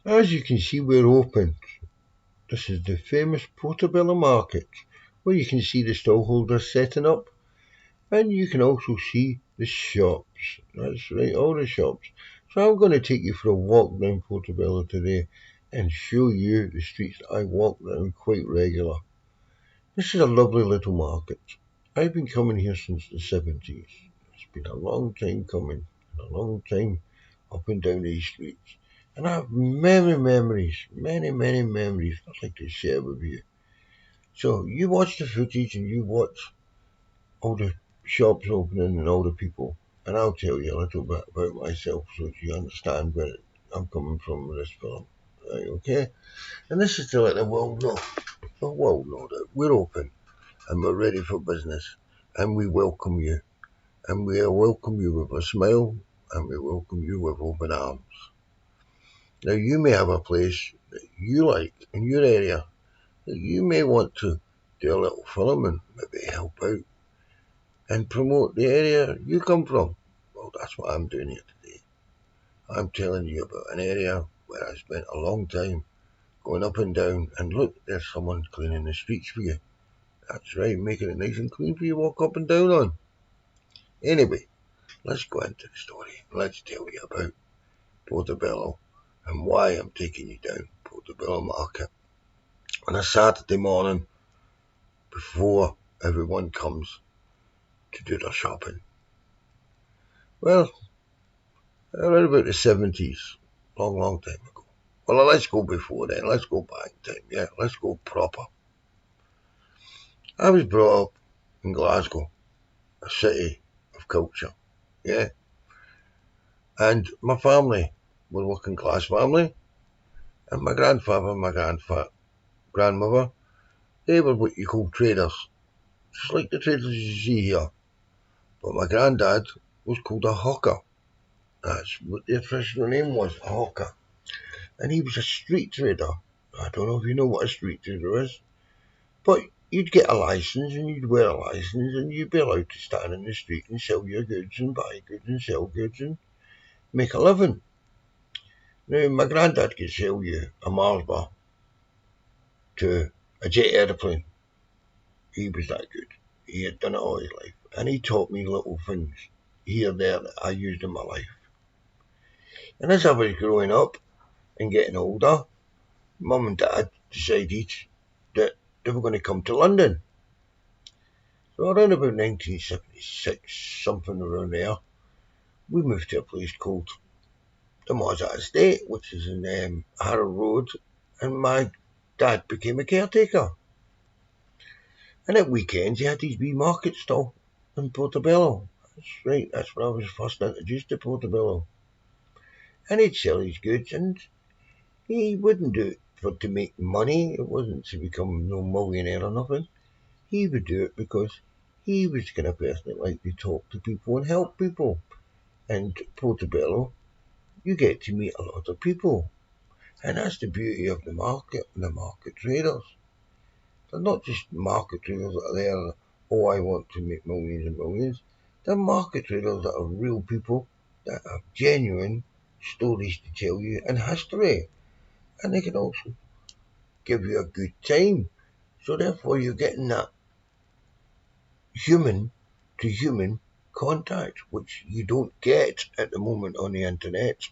As you can see, we're open. This is the famous Portobello Market, where you can see the stallholders setting up, and you can also see the shops. That's right, all the shops. So I'm going to take you for a walk down Portobello today and show you the streets that I walk down quite regular. This is a lovely little market. I've been coming here since the 70s. It's been a long time coming, a long time up and down these streets. And I have many memories, many memories I'd like to share with you. So you watch the footage and you watch all the shops opening and all the people. And I'll tell you a little bit about myself so that you understand where I'm coming from with this film. Right, okay? And this is to let the world know that we're open and we're ready for business and we welcome you. And we welcome you with a smile and we welcome you with open arms. Now, you may have a place that you like in your area that you may want to do a little film and maybe help out and promote the area you come from. Well, that's what I'm doing here today. I'm telling you about an area where I spent a long time going up and down, and look, there's someone cleaning the streets for you. That's right, making it nice and clean for you to walk up and down on. Anyway, let's go into the story. Let's tell you about Portobello and why I'm taking you down Portobello Market on a Saturday morning before everyone comes to do their shopping. Well, around about the 70s, long time ago. Well, let's go before then. Let's go back in time. Yeah, let's go proper. I was brought up in Glasgow, a city of culture. Yeah, and my family were working class family, and my grandfather and my grandmother, they were what you call traders, just like the traders you see here. But my granddad was called a hawker. That's what the official name was, a hawker. And he was a street trader. I don't know if you know what a street trader is, but you'd get a license and you'd wear a license and you'd be allowed to stand in the street and sell your goods and buy goods and sell goods and make a living. Now, my granddad could sell you a Mars bar to a jet airplane. He was that good. He had done it all his life. And he taught me little things here and there that I used in my life. And as I was growing up and getting older, Mum and Dad decided that they were going to come to London. So around about 1976, something around there, we moved to a place called the Mozart Estate, which is in Harrow Road, and my dad became a caretaker. And at weekends he had his wee market stall in Portobello. That's right, that's when I was first introduced to Portobello. And he'd sell his goods and he wouldn't do it for to make money. It wasn't to become no millionaire or nothing. He would do it because he was the kind of person that liked to talk to people and help people. And Portobello, you get to meet a lot of people. And that's the beauty of the market and the market traders. They're not just market traders that are there, oh, I want to make millions and millions. They're market traders that are real people that have genuine stories to tell you and history. And they can also give you a good time. So therefore you're getting that human to human contact, which you don't get at the moment on the internet.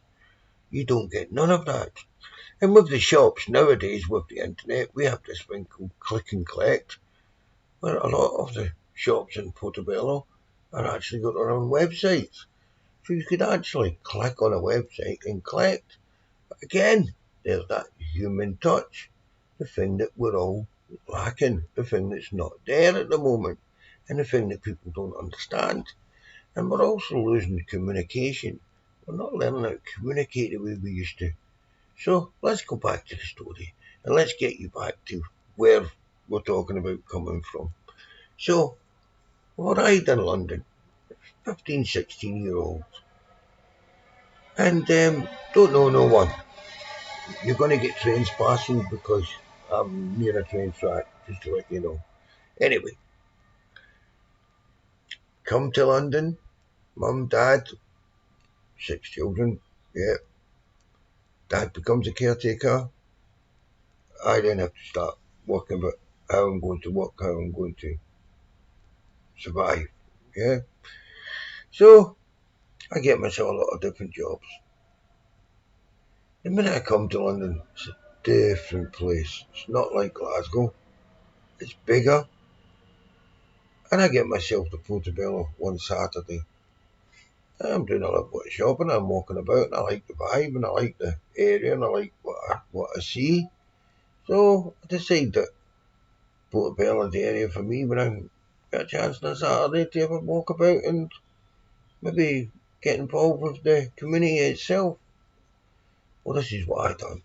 You don't get none of that. And with the shops nowadays, with the internet, we have this thing called click and collect, where a lot of the shops in Portobello are actually got their own websites. So you could actually click on a website and collect. But again, there's that human touch, the thing that we're all lacking, the thing that's not there at the moment, and the thing that people don't understand. And we're also losing communication. We're not learning how to communicate the way we used to. So let's go back to the story and let's get you back to where we're talking about coming from. So, what I did in London, 15, 16-year-old, and don't know no one. You're going to get trains passing because I'm near a train track, just to let you know. Anyway, come to London, mum, dad, 6 children, yeah, Dad becomes a caretaker. I then have to start working about how I'm going to work, how I'm going to survive. Yeah. So I get myself a lot of different jobs. The minute I come to London, it's a different place. It's not like Glasgow. It's bigger. And I get myself to Portobello one Saturday. I'm doing a little bit of shopping. I'm walking about and I like the vibe and I like the area and I like what I see. So I decide that Portobello is the area for me when I get a chance on a Saturday to have a walk about and maybe get involved with the community itself. Well, this is what I done.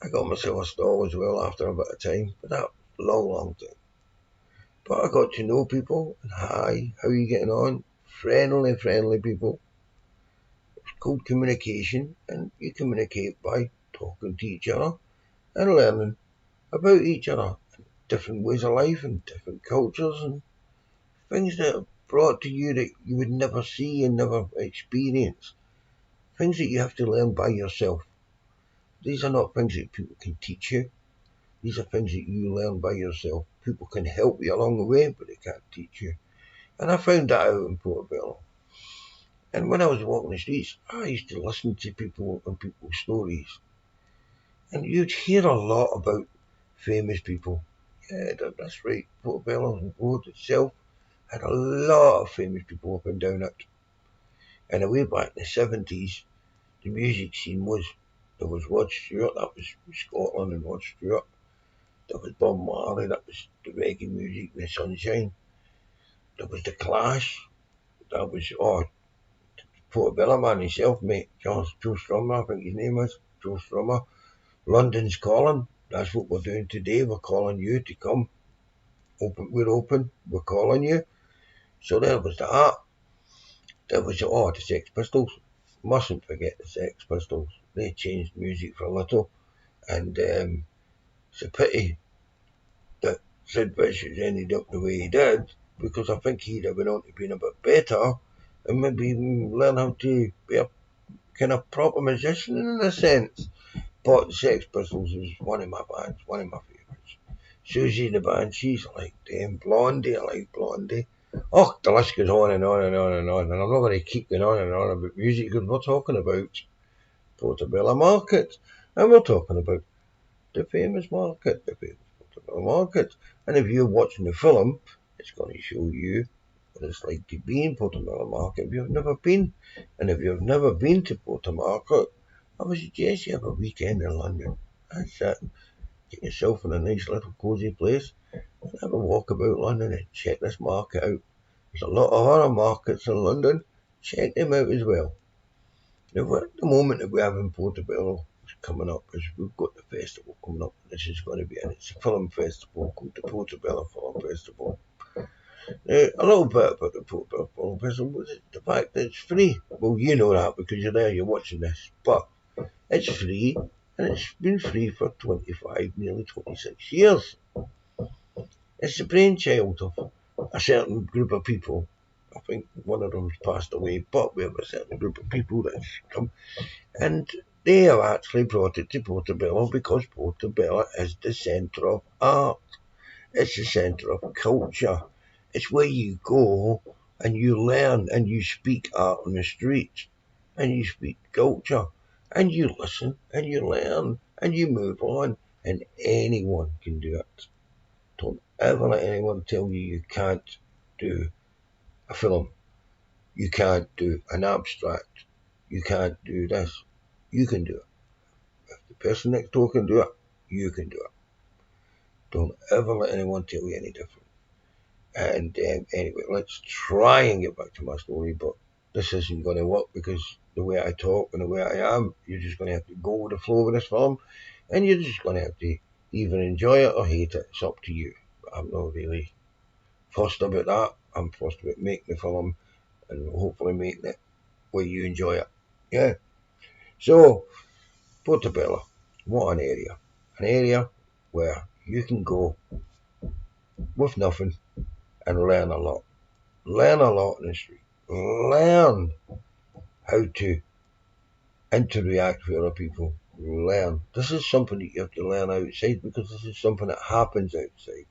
I got myself a stall as well after a bit of time, but that long time. But I got to know people and hi, how are you getting on? Friendly people. It's called communication and you communicate by talking to each other and learning about each other. Different ways of life and different cultures and things that are brought to you that you would never see and never experience. Things that you have to learn by yourself. These are not things that people can teach you. These are things that you learn by yourself. People can help you along the way, but they can't teach you. And I found that out in Portobello. And when I was walking the streets, I used to listen to people and people's stories. And you'd hear a lot about famous people. Yeah, that's right. Portobello Road itself had a lot of famous people up and down it. And way back in the 70s, the music scene was, there was Rod Stewart, that was Scotland and Rod Stewart. There was Bob Marley, that was the reggae music, the Sunshine. There was the Clash, that was, Portobello man himself, mate, Joe Strummer, I think his name is, Joe Strummer. London's calling, that's what we're doing today, we're calling you to come. Open, we're calling you. So there was that. There was, the Sex Pistols. Mustn't forget the Sex Pistols. They changed music for a little. And it's a pity that Sid Vicious ended up the way he did, because I think he'd have been on to being a bit better and maybe even learn how to be a kind of proper musician in a sense. But the Sex Pistols is one of my bands, one of my favourites. Susie in the band, she's like them. Blondie, I like Blondie. Oh, the list goes on and on and on and on, and I'm not going to keep going on and on about music because we're talking about Portobello Market, and we're talking about the famous market, the famous Portobello Market. And if you're watching the film, it's going to show you what it's like to be in Portobello Market if you've never been. And if you've never been to Portobello Market, I would suggest you have a weekend in London. That's it. Get yourself in a nice little cosy place and have a walk about London and check this market out. There's a lot of other markets in London. Check them out as well. Now, at the moment that we have in Portobello coming up is we've got the festival coming up. This is going to be, and it's a film festival called the Portobello Film Festival. Now, a little bit about the Portobello Film Festival is the fact that it's free. Well, you know that because you're there, you're watching this. But it's free, and it's been free for 25, nearly 26 years. It's the brainchild of a certain group of people. I think one of them's passed away, but we have a certain group of people that's come, and they have actually brought it to Portobello because Portobello is the centre of art. It's the centre of culture. It's where you go and you learn and you speak art on the streets and you speak culture and you listen and you learn and you move on, and anyone can do it. Don't ever let anyone tell you can't do a film. You can't do an abstract. You can't do this. You can do it. If the person next door can do it, you can do it. Don't ever let anyone tell you any different. And anyway, let's try and get back to my story, but this isn't going to work because the way I talk and the way I am, you're just going to have to go with the flow with this film, and you're just going to have to either enjoy it or hate it. It's up to you. But I'm not really fussed about that. I'm fussed about making the film and hopefully making it where you enjoy it. Yeah. So, Portobello, what an area. An area where you can go with nothing and learn a lot. Learn a lot in the street. Learn how to interact with other people, learn. This is something that you have to learn outside, because this is something that happens outside.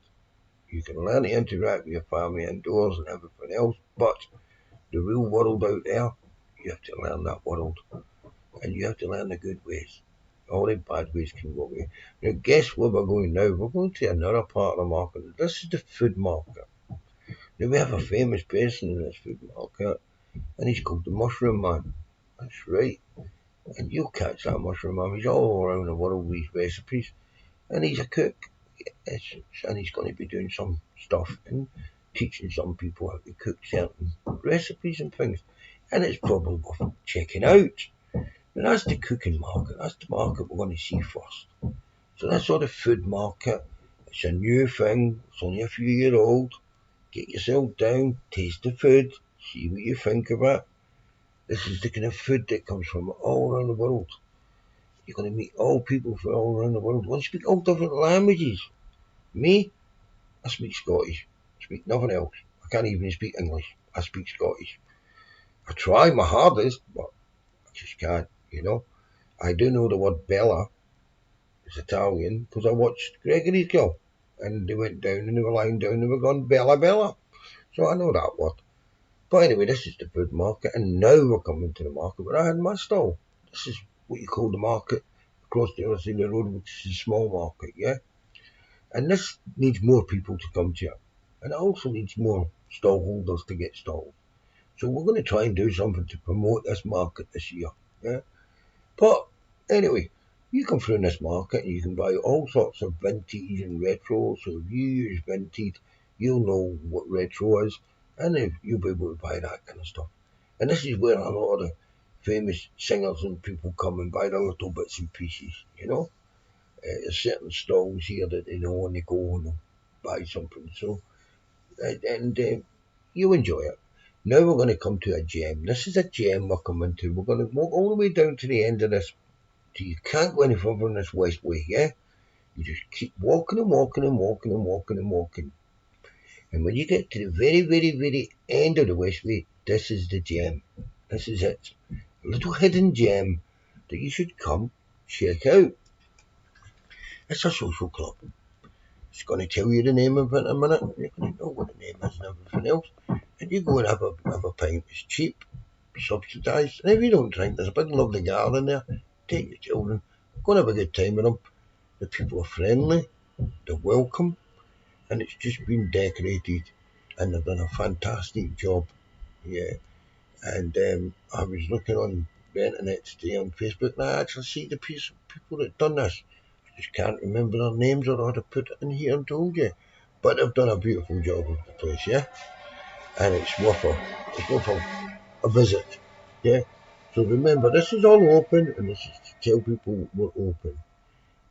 You can learn to interact with your family indoors and everything else, but the real world out there, you have to learn that world. And you have to learn the good ways. All the bad ways can go away. Now, guess where we're going now? We're going to another part of the market. This is the food market. Now, we have a famous person in this food market, and he's called the Mushroom Man. That's right. And you'll catch that Mushroom Man. He's all around the world with these recipes. And he's a cook. And he's going to be doing some stuff and teaching some people how to cook certain recipes and things. And it's probably worth checking out. And that's the cooking market. That's the market we're going to see first. So that's sort of food market. It's a new thing. It's only a few years old. Get yourself down, taste the food, see what you think of it. This is the kind of food that comes from all around the world. You're going to meet all people from all around the world. One speak all different languages. Me, I speak Scottish. I speak nothing else. I can't even speak English. I speak Scottish. I try my hardest, but I just can't, you know. I do know the word Bella. It's Italian, because I watched Gregory's Girl, and they went down and they were lying down and they were going Bella Bella. So I know that word. But anyway, this is the food market, and now we're coming to the market where I had my stall. This is what you call the market across the other side of the road, which is a small market, yeah? And this needs more people to come to it. And it also needs more stall holders to get stalls. So we're going to try and do something to promote this market this year, yeah? But anyway, you come through in this market and you can buy all sorts of vintage and retro. So if you use vintage, you'll know what retro is, and if you'll be able to buy that kind of stuff. And this is where a lot of the famous singers and people come and buy the little bits and pieces, you know. There's certain stalls here that they know when they go and buy something. So, and you enjoy it. Now we're going to come to a gem. This is a gem we're coming to. We're going to walk all the way down to the end of this. So you can't go any further in this west way, yeah? You just keep walking and walking and walking and walking and walking. And when you get to the very, very, very end of the west way, this is the gem. This is it. A little hidden gem that you should come check out. It's a social club. It's going to tell you the name of it in a minute. You're going to know what the name is and everything else. And you go and have a pint. It's cheap, subsidised. And if you don't drink, there's a big lovely garden there. Take your children. Go and have a good time with them. The people are friendly, they're welcome, and it's just been decorated, and they've done a fantastic job. Yeah, and I was looking on the internet today on Facebook, and I actually see the people that done this. I just can't remember their names, or I'd have put it in here and told you. But they've done a beautiful job of the place, yeah, and it's worth a visit, yeah. So remember, this is all open, and this is to tell people we're open.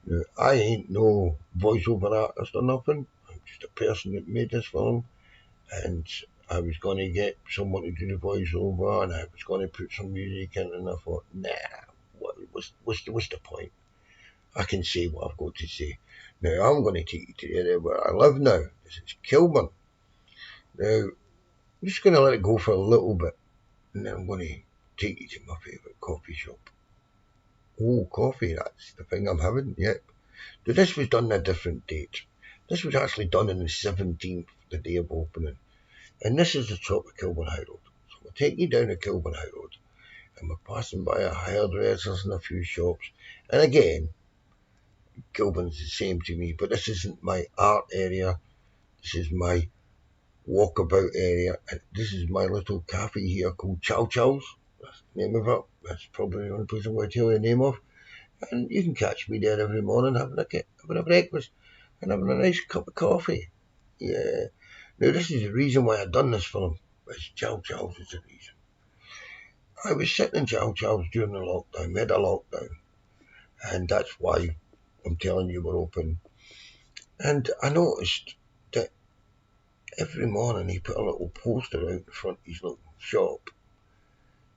Now, I ain't no voiceover artist or nothing. I'm just a person that made this film, and I was going to get someone to do the voiceover, and I was going to put some music in, and I thought, nah, what's the point? I can say what I've got to say. Now, I'm going to take you to the area where I live now. This is Kilburn. Now, I'm just going to let it go for a little bit, and then I'm going to take you to my favourite coffee shop. Oh, coffee, that's the thing I'm having, yep. Now, this was done on a different date. This was actually done on the 17th, the day of opening. And this is the top of Kilburn High Road. So we'll take you down to Kilburn High Road. And we're passing by a hairdressers and a few shops. And again, Kilburn's the same to me, but this isn't my art area. This is my walkabout area. And this is my little cafe here called Chow Chow's. That's the name of it. That's probably the only place I'm going to tell you the name of. And you can catch me there every morning having a breakfast and having a nice cup of coffee. Yeah. Now, this is the reason why I've done this film. It's Chow Chow's is the reason. I was sitting in Chow Chow's during the lockdown, mid of lockdown, and that's why I'm telling you we're open. And I noticed that every morning he put a little poster out in front of his little shop,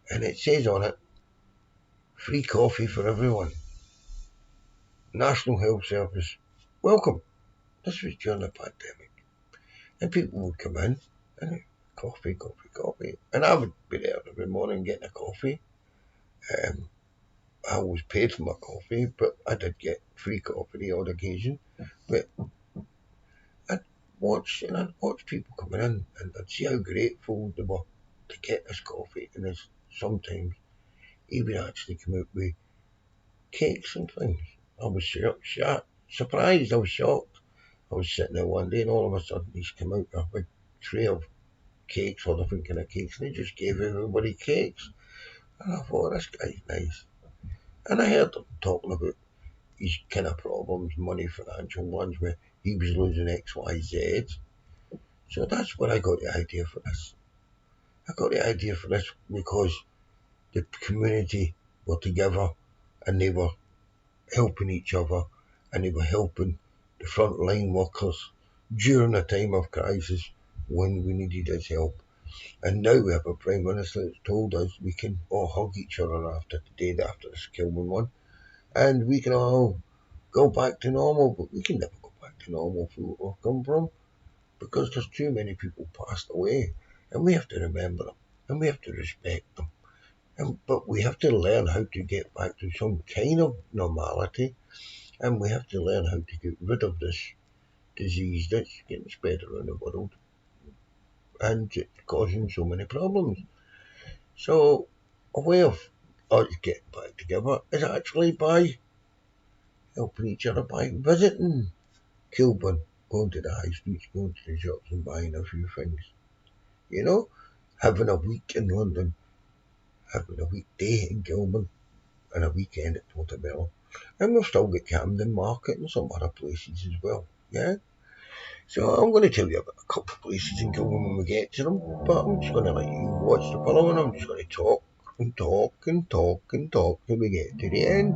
and it says on it, free coffee for everyone. National Health Service. Welcome. This was during the pandemic. And people would come in and coffee. And I would be there every morning getting a coffee. Um, I always paid for my coffee, but I did get free coffee the odd occasion. But I'd watch people coming in, and I'd see how grateful they were to get this coffee, and there's sometimes he would actually come out with cakes and things. I was surprised, I was shocked. I was sitting there one day and all of a sudden he's come out with a big tray of cakes, all different kind of cakes, and he just gave everybody cakes. And I thought, this guy's nice. And I heard him talking about his kind of problems, money, financial ones, where he was losing X, Y, Z. So that's where I got the idea for this. I got the idea for this because the community were together and they were helping each other and they were helping the frontline workers during a time of crisis when we needed his help. And now we have a Prime Minister that's told us we can all hug each other after the day after this Kilburn one, and we can all go back to normal, but we can never go back to normal from where we've come from because there's too many people passed away, and we have to remember them, and we have to respect them. But we have to learn how to get back to some kind of normality, and we have to learn how to get rid of this disease that's getting spread around the world and it's causing so many problems. So a way of us getting back together is actually by helping each other by visiting Kilburn, going to the high streets, going to the shops and buying a few things. You know, having a week in London, having a weekday in Kilburn, and a weekend at Portobello. And we've still got Camden Market and some other places as well. Yeah. So I'm going to tell you about a couple of places in Kilburn when we get to them, but I'm just going to let you watch the film and I'm just going to talk and talk and talk and talk till we get to the end.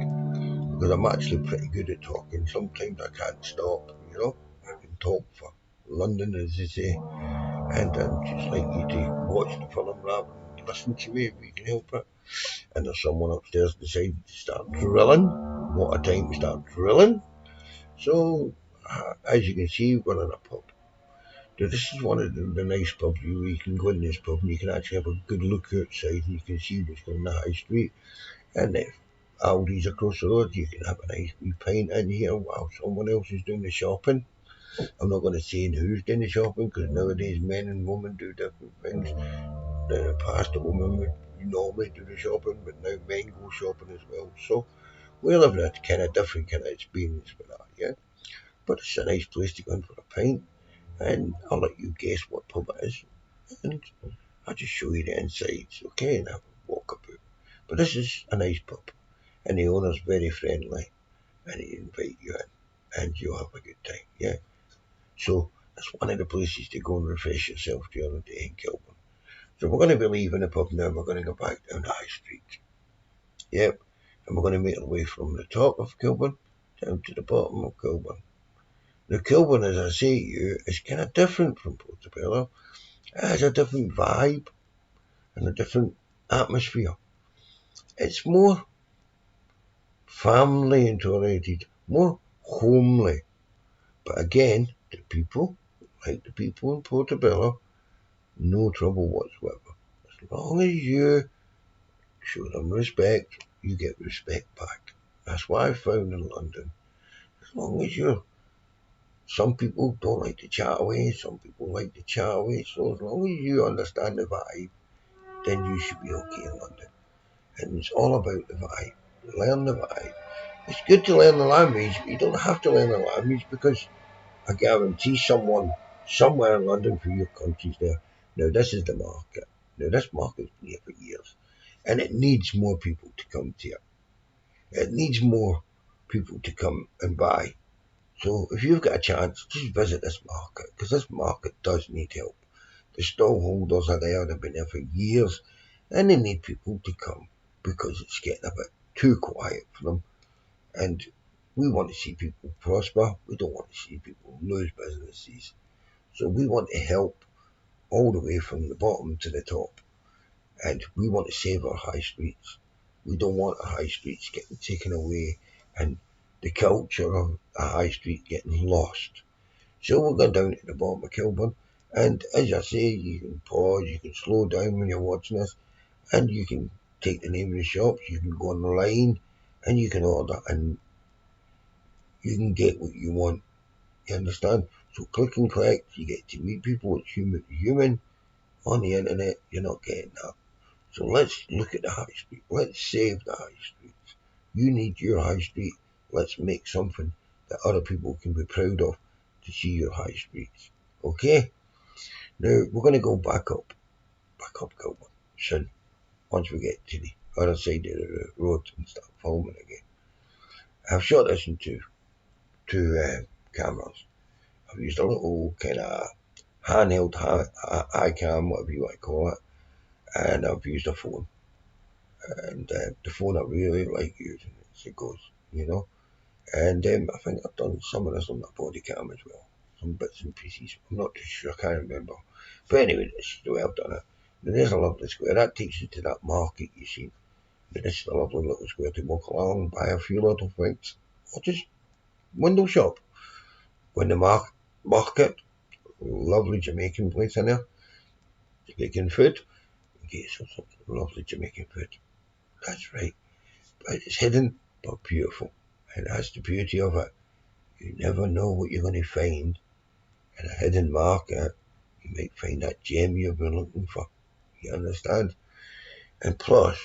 Because I'm actually pretty good at talking. Sometimes I can't stop, you know. I can talk for London, as they say. And I'd just like you to watch the film rather than listen to me if you can help it. And there's someone upstairs decided to start drilling. What a time to start drilling. So, as you can see, we're in a pub. Now, this is one of the nice pubs where you can go in this pub and you can actually have a good look outside and you can see what's going on the high street. And if Aldi's across the road, you can have a nice wee pint in here while someone else is doing the shopping. I'm not going to say who's doing the shopping because nowadays men and women do different things. In the past, a woman would normally do the shopping, but now men go shopping as well. So we're living a kind of different kind of experience with that, yeah? But it's a nice place to go in for a pint, and I'll let you guess what pub it is, and I'll just show you the insides, okay, and have a walk about. But this is a nice pub, and the owner's very friendly, and he invite you in, and you'll have a good time, yeah? So that's one of the places to go and refresh yourself during the day in Kilburn. So we're going to be leaving the pub now, we're going to go back down the high street. Yep, and we're going to make our way from the top of Kilburn down to the bottom of Kilburn. Now, Kilburn, as I say to you, is kind of different from Portobello. It has a different vibe and a different atmosphere. It's more family oriented, more homely. But again, the people, like the people in Portobello, no trouble whatsoever. As long as you show them respect, you get respect back. That's what I found in London. As long as you're some people don't like to chat away, some people like to chat away. So as long as you understand the vibe, then you should be okay in London. And it's all about the vibe. Learn the vibe. It's good to learn the language, but you don't have to learn the language because I guarantee someone somewhere in London for your country's there. Now this is the market. Now this market's been here for years. And it needs more people to come to it. It needs more people to come and buy. So if you've got a chance, just visit this market because this market does need help. The stallholders are there, they've been there for years and they need people to come because it's getting a bit too quiet for them. And we want to see people prosper. We don't want to see people lose businesses. So we want to help all the way from the bottom to the top. And we want to save our high streets. We don't want our high streets getting taken away and the culture of a high street getting lost. So we're going down to the bottom of Kilburn. And as I say, you can pause, you can slow down when you're watching this, and you can take the name of the shops, you can go online, and you can order and you can get what you want. You understand? So click and collect, you get to meet people, it's human to human. On the internet, you're not getting that. So let's look at the high street. Let's save the high streets. You need your high street. Let's make something that other people can be proud of to see your high streets. Okay? Now we're going to go back up, Gilbert, soon. Once we get to the other side of the road and start filming again. I've shot this in two cameras. I've used a little kind of handheld iCam, whatever you want to call it, and I've used a phone. And the phone I really like using as it goes, you know. And I think I've done some of this on my body cam as well, some bits and pieces. I'm not too sure, I can't remember. But anyway, this is the way I've done it. Now, there's a lovely square. That takes you to that market you see. Now, this is a lovely little square to walk along, buy a few little things, or just window shop. When the market, lovely Jamaican place in there, Jamaican food. You get some lovely Jamaican food. That's right. But it's hidden but beautiful. And that's the beauty of it. You never know what you're going to find in a hidden market. You might find that gem you've been looking for. You understand? And plus,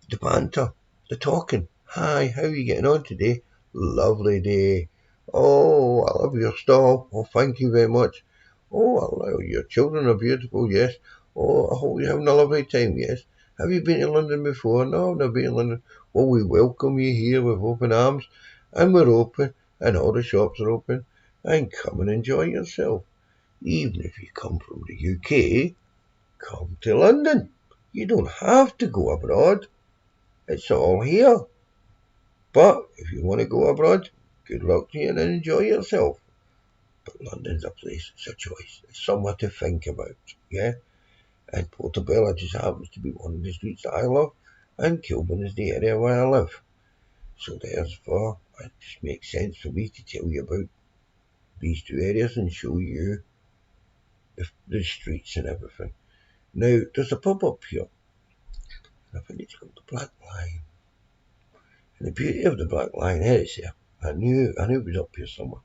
the banter, the talking. Hi, how are you getting on today? Lovely day. Oh, I love your stall. Oh, thank you very much. Oh, your children are beautiful, yes. Oh, I hope you're having a lovely time, yes. Have you been to London before? No, I've never been to London. Well, we welcome you here with open arms, and we're open, and all the shops are open, and come and enjoy yourself. Even if you come from the UK, come to London. You don't have to go abroad. It's all here. But if you want to go abroad, good luck to you and enjoy yourself. But London's a place, it's a choice, it's somewhere to think about, yeah? And Portobello just happens to be one of the streets that I love, and Kilburn is the area where I live. So therefore, it just makes sense for me to tell you about these two areas and show you the streets and everything. Now, there's a pub up here, and I think it's called the Black Lion. And the beauty of the Black Lion is here. I knew it was up here somewhere.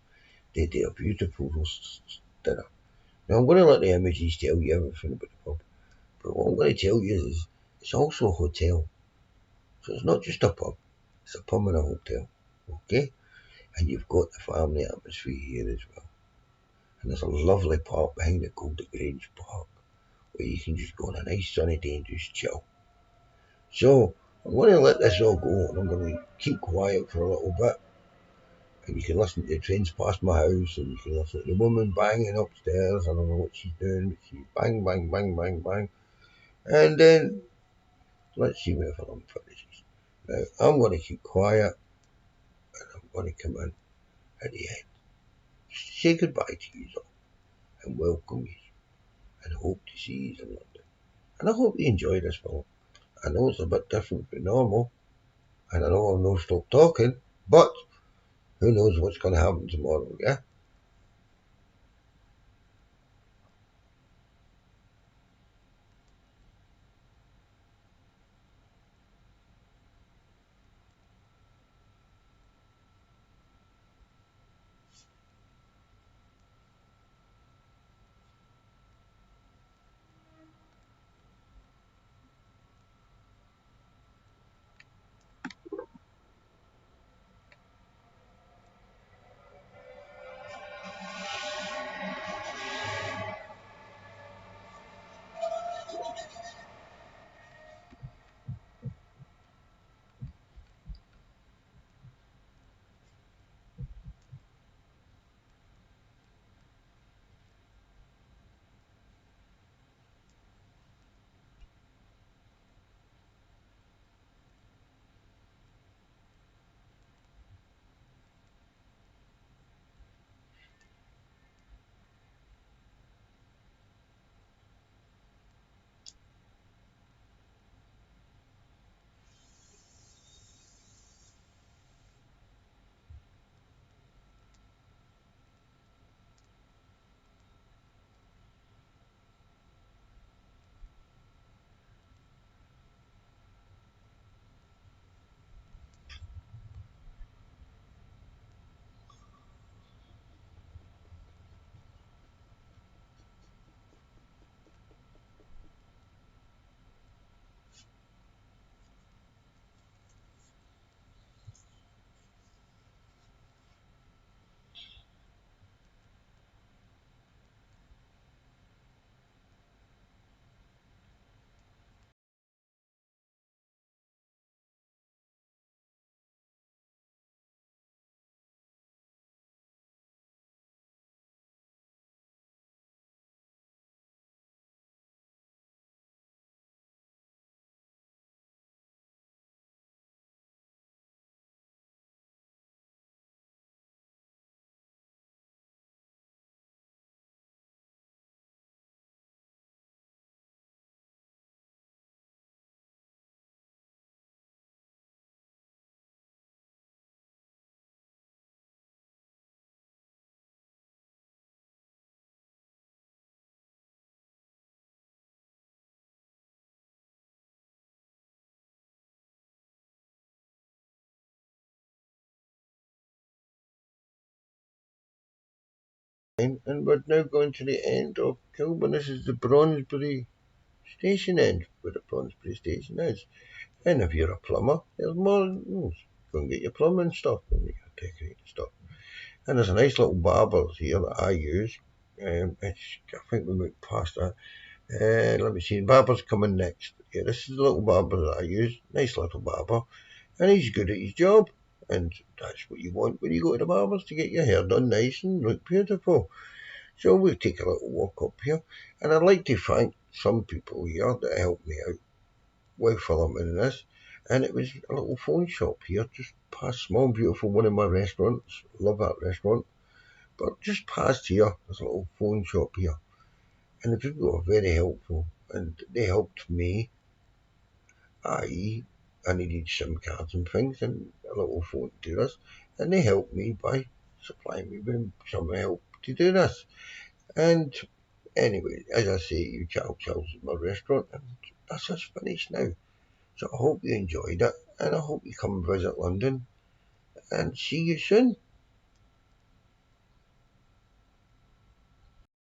They did a beautiful roast dinner. Now I'm going to let the images tell you everything about the pub, but what I'm going to tell you is it's also a hotel. So it's not just a pub, it's a pub and a hotel. Okay? And you've got the family atmosphere here as well. And there's a lovely park behind it called the Grange Park, where you can just go on a nice sunny day and just chill. So I'm going to let this all go and I'm going to keep quiet for a little bit. And you can listen to the trains past my house, and you can listen to the woman banging upstairs. I don't know what she's doing, but she's bang, bang, bang, bang, bang. And then let's see where the film finishes. Now, I'm going to keep quiet, and I'm going to come in at the end. Just say goodbye to you all, and welcome you, and hope to see you in London. And I hope you enjoy this film. I know it's a bit different from normal, and I know I'll not stop talking, but who knows what's going to happen tomorrow, yeah? And we're now going to the end of Kilburn. This is the Bronsbury station end, where the Bronsbury station is. And if you're a plumber, there's more. Go and get your plumbing stuff and your decorating stuff. And there's a nice little Barbers here that I use. I think we went past that. Let me see, Barber's coming next. Yeah, this is the little Barber that I use. Nice little Barber. And he's good at his job. And that's what you want when you go to the Barber's, to get your hair done nice and look beautiful. So we'll take a little walk up here. And I'd like to thank some people here that helped me out with filming this. And it was a little phone shop here, just past Small Beautiful, one of my restaurants. Love that restaurant. But just past here, there's a little phone shop here. And the people were very helpful. And they helped me, i.e., I needed SIM cards and things and a little phone to do this. And they helped me by supplying me with some help to do this. And anyway, as I say, Chow's is my restaurant, and that's us finished now. So I hope you enjoyed it, and I hope you come visit London, and see you soon.